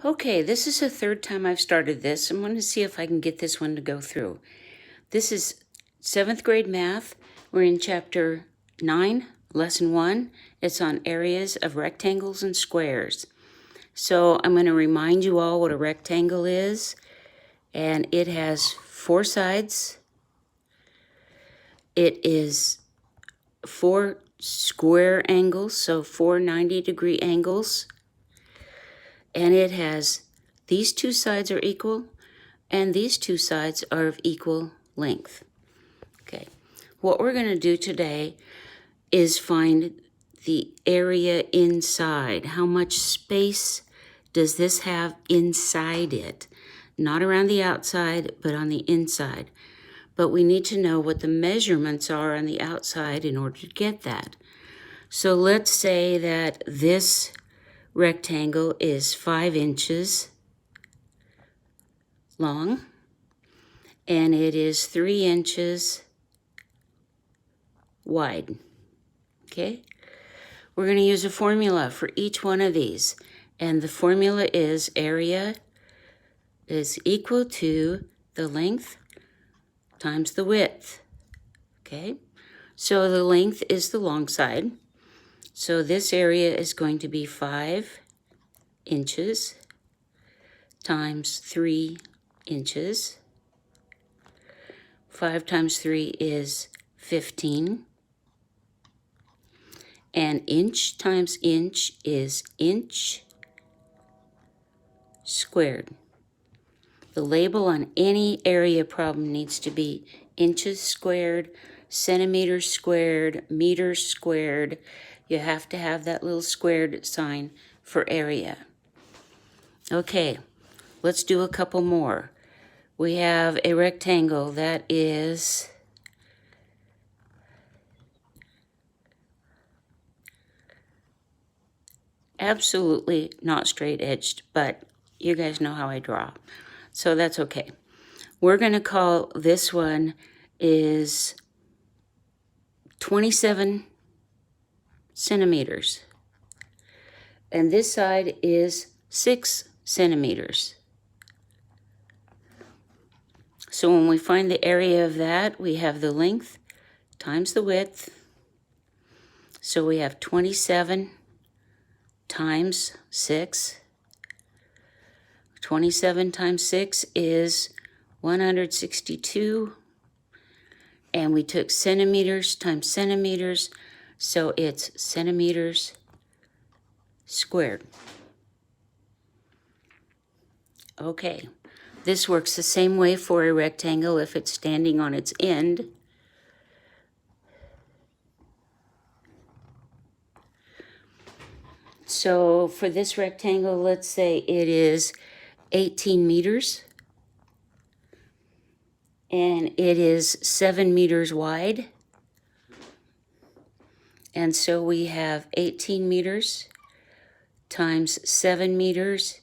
Okay, this is the third time I've started this. I'm going to see if I can get this one to go through. This is 7th grade math. We're in chapter 9, lesson 1. It's on areas of rectangles and squares. So I'm going to remind you all what a rectangle is. And it has 4 sides. It is 4 square angles, so 4 90-degree angles. And it has, these 2 sides are equal, and these 2 sides are of equal length. Okay, what we're going to do today is find the area inside. How much space does this have inside it? Not around the outside, but on the inside. But we need to know what the measurements are on the outside in order to get that. So let's say that this rectangle is 5 inches long, and it is 3 inches wide. Okay? We're going to use a formula for each one of these. And the formula is area is equal to the length times the width. Okay? So the length is the long side. So this area is going to be 5 inches times 3 inches. 5 times 3 is 15. And inch times inch is inch squared. The label on any area problem needs to be inches squared, centimeters squared, meters squared. You have to have that little squared sign for area. Okay, let's do a couple more. We have a rectangle that is absolutely not straight edged, but you guys know how I draw, so that's okay. We're going to call this one is 27 centimeters. And this side is 6 centimeters. So when we find the area of that, we have the length times the width. So we have 27 times 6. 27 times 6 is 162. And we took centimeters times centimeters, so it's centimeters squared. Okay, this works the same way for a rectangle if it's standing on its end. So for this rectangle, let's say it is 18 meters. And it is 7 meters wide. And so we have 18 meters times 7 meters,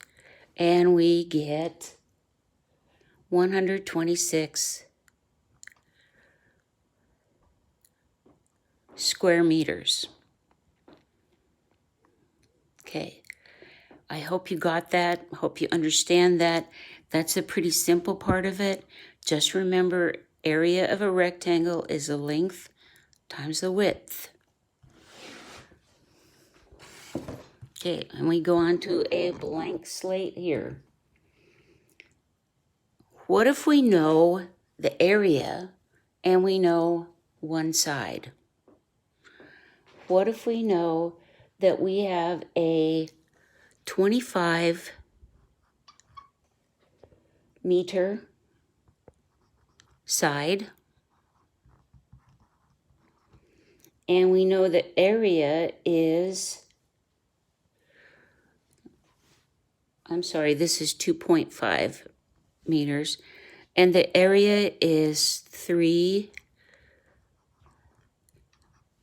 and we get 126 square meters. Okay, I hope you got that. I hope you understand that. That's a pretty simple part of it. Just remember, area of a rectangle is the length times the width. Okay, and we go on to a blank slate here. What if we know the area and we know one side? What if we know that we have a 25 meter side, and we know the area is, this is 2.5 meters, and the area is 3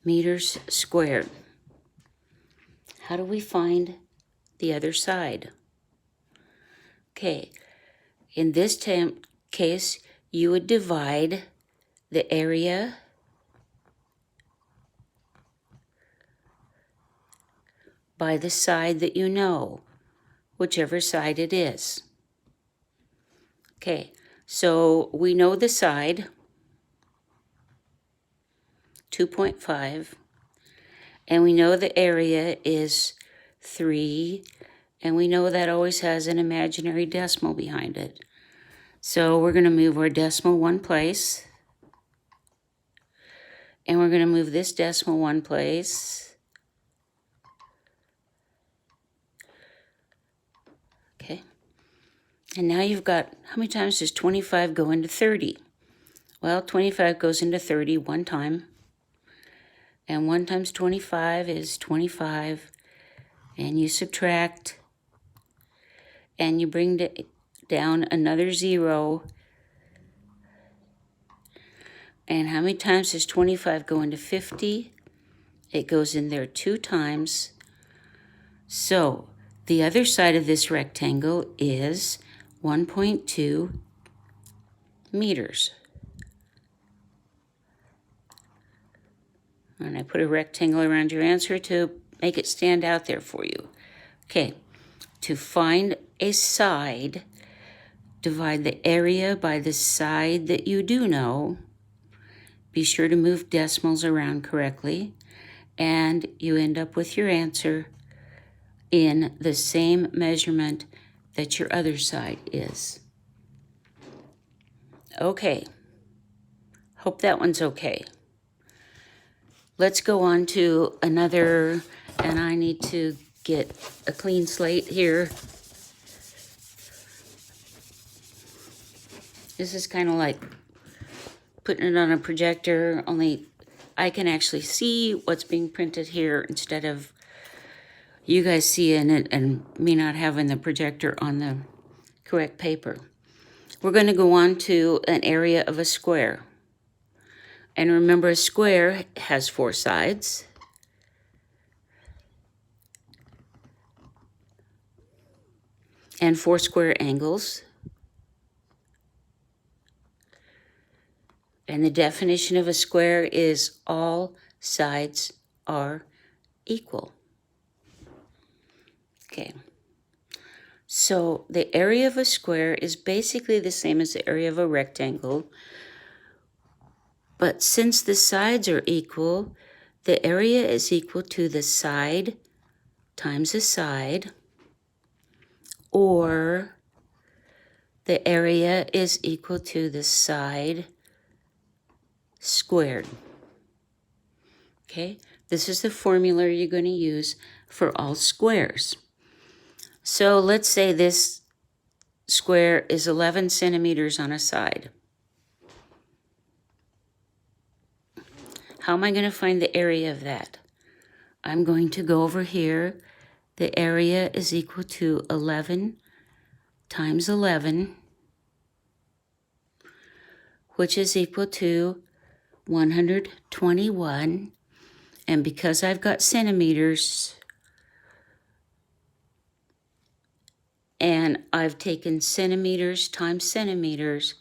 meters squared. How do we find the other side? Okay, in this case, you would divide the area by the side that you know. whichever side it is. Okay, so we know the side, 2.5, and we know the area is 3, and we know that always has an imaginary decimal behind it. So we're going to move our decimal one place, and we're going to move this decimal one place. Okay. And now you've got, how many times does 25 go into 30? Well, 25 goes into 30 one time. And 1 times 25 is 25. And you subtract. And you bring down another 0. And how many times does 25 go into 50? It goes in there 2 times. So the other side of this rectangle is 1.2 meters. And I put a rectangle around your answer to make it stand out there for you. Okay, to find a side, divide the area by the side that you do know. Be sure to move decimals around correctly, and you end up with your answer in the same measurement that your other side is. Okay, hope that one's okay. Let's go on to another, and I need to get a clean slate here. This is kind of like putting it on a projector, only I can actually see what's being printed here instead of you guys seeing it and me not having the projector on the correct paper. We're going to go on to an area of a square. And remember, a square has 4 sides. And 4 square angles. And the definition of a square is all sides are equal. Okay. So the area of a square is basically the same as the area of a rectangle. But since the sides are equal, the area is equal to the side times the side, or the area is equal to the side squared. Okay, this is the formula you're going to use for all squares. So let's say this square is 11 centimeters on a side. How am I going to find the area of that? I'm going to go over here. The area is equal to 11 times 11, which is equal to 121. And because I've got centimeters, and I've taken centimeters times centimeters,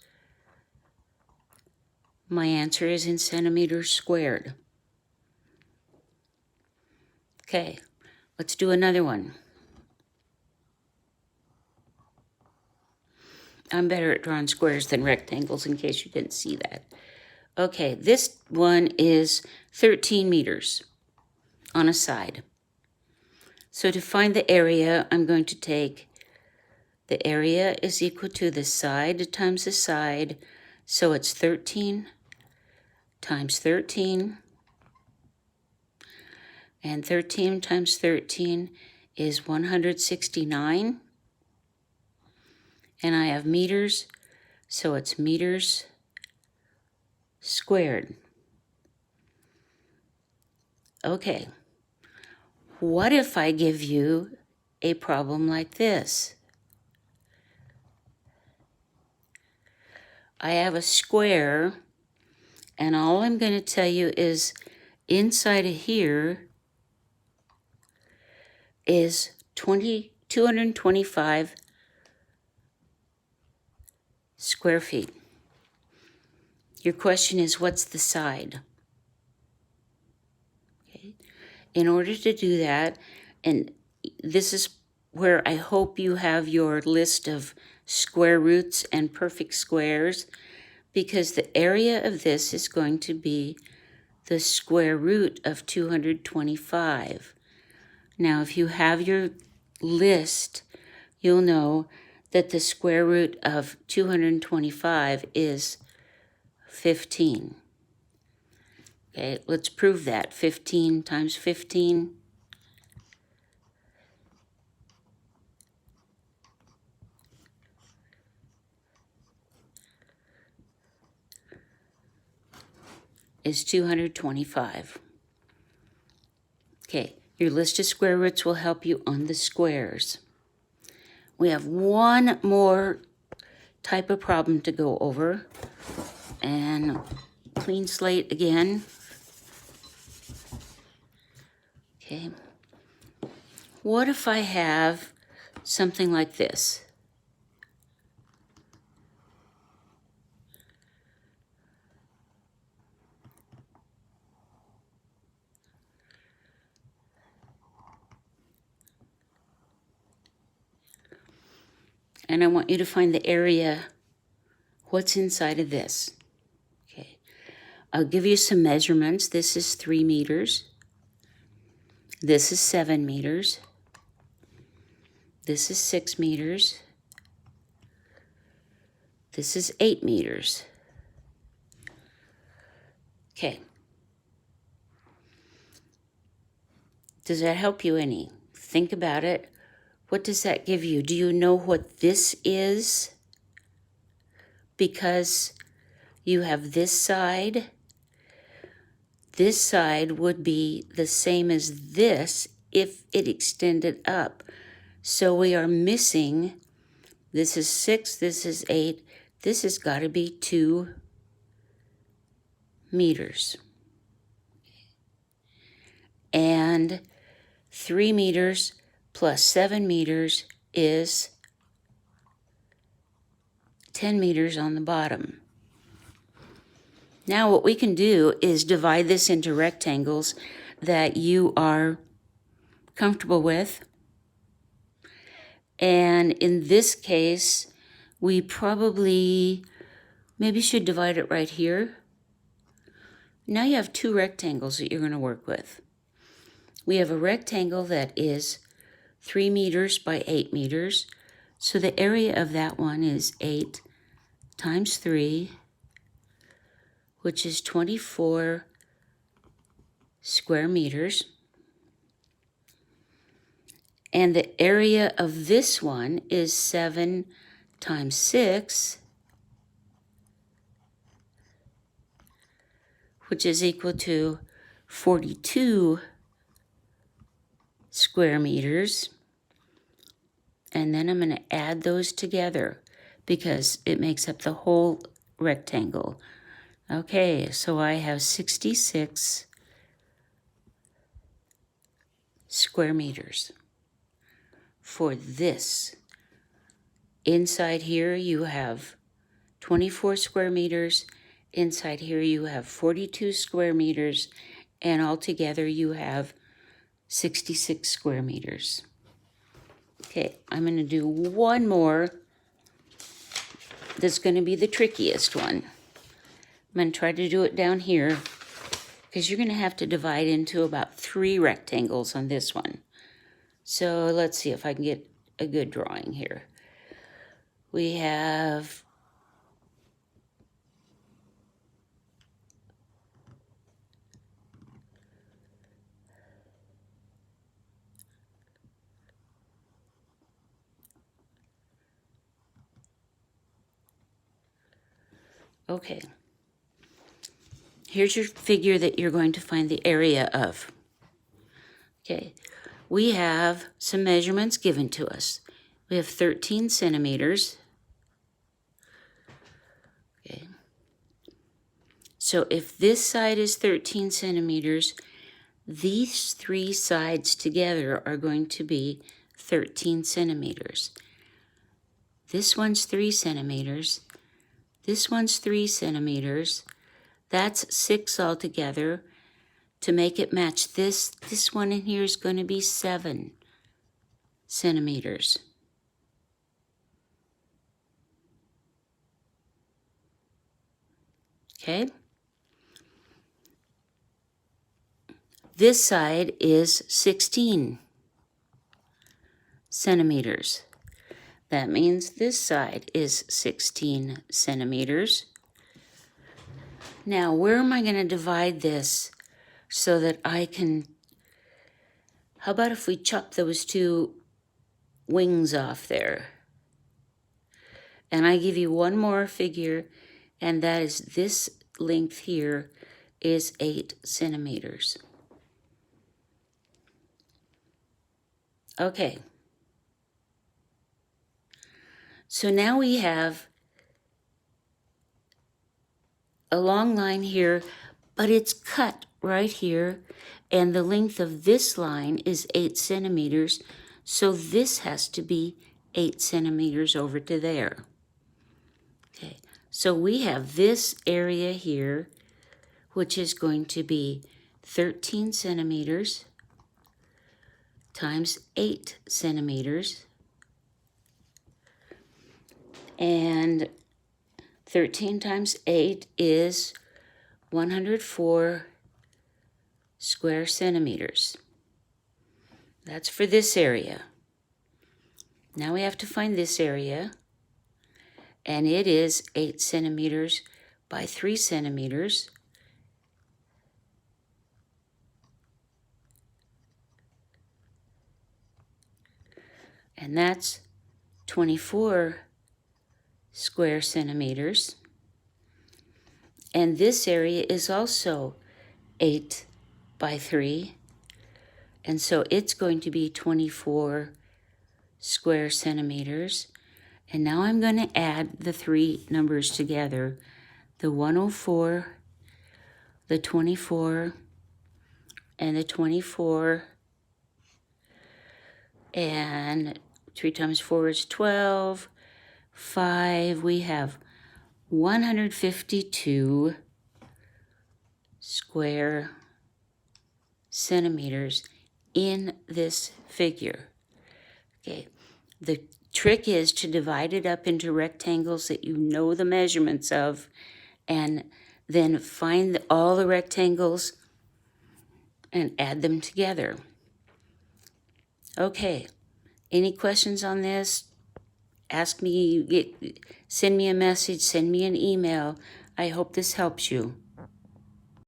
my answer is in centimeters squared. Okay, let's do another one. I'm better at drawing squares than rectangles, in case you didn't see that. Okay, this one is 13 meters on a side. So to find the area, I'm going to take the area is equal to the side times the side, so it's 13 times 13. And 13 times 13 is 169. And I have meters, so it's meters squared. Okay, what if I give you a problem like this? I have a square, and all I'm going to tell you is inside of here is 225 square feet. Your question is, what's the side? Okay. In order to do that, and this is where I hope you have your list of square roots and perfect squares, because the area of this is going to be the square root of 225. Now, if you have your list, you'll know that the square root of 225 is 15. Okay, let's prove that. 15 times 15 is 225. Okay, your list of square roots will help you on the squares. We have one more type of problem to go over, and clean slate again. Okay, what if I have something like this? And I want you to find the area, what's inside of this. Okay, I'll give you some measurements. This is 3 meters. This is 7 meters. This is 6 meters. This is 8 meters. Okay. Does that help you any? Think about it. What does that give you? Do you know what this is? Because you have this side. This side would be the same as this if it extended up. So we are missing, this is 6, this is 8, this has got to be 2 meters. And 3 meters plus 7 meters is 10 meters on the bottom. Now what we can do is divide this into rectangles that you are comfortable with. And in this case, we probably maybe should divide it right here. Now you have 2 rectangles that you're going to work with. We have a rectangle that is 3 meters by 8 meters. So the area of that one is 8 times 3, which is 24 square meters. And the area of this one is 7 times 6, which is equal to 42 square meters. And then I'm going to add those together because it makes up the whole rectangle. Okay, so I have 66 square meters for this. Inside here you have 24 square meters. Inside here you have 42 square meters. And altogether you have 66 square meters. Okay, I'm going to do one more. That's going to be the trickiest one. I'm going to try to do it down here because you're going to have to divide into about 3 rectangles on this one. So let's see if I can get a good drawing here. We have okay. Here's your figure that you're going to find the area of. Okay, we have some measurements given to us. We have 13 centimeters. Okay. So if this side is 13 centimeters, these 3 sides together are going to be 13 centimeters. This one's 3 centimeters. This one's 3 centimeters. That's 6 altogether. To make it match this one in here is going to be 7 centimeters. Okay? This side is 16 centimeters. That means this side is 16 centimeters. Now, where am I going to divide this so that I can... How about if we chop those two wings off there? And I give you one more figure, and that is this length here is 8 centimeters. Okay. So now we have a long line here, but it's cut right here, and the length of this line is 8 centimeters, so this has to be 8 centimeters over to there. Okay, so we have this area here, which is going to be 13 centimeters times 8 centimeters, and 13 times 8 is 104 square centimeters. That's for this area. Now we have to find this area, and it is 8 centimeters by 3 centimeters. And that's 24 square centimeters. And this area is also 8 by 3. And so it's going to be 24 square centimeters. And now I'm going to add the three numbers together. The 104, the 24, and the 24. And 3 times 4 is 12. 5, we have 152 square centimeters in this figure. Okay, the trick is to divide it up into rectangles that you know the measurements of, and then find all the rectangles and add them together. Okay, any questions on this? Ask me, send me a message, send me an email. I hope this helps you.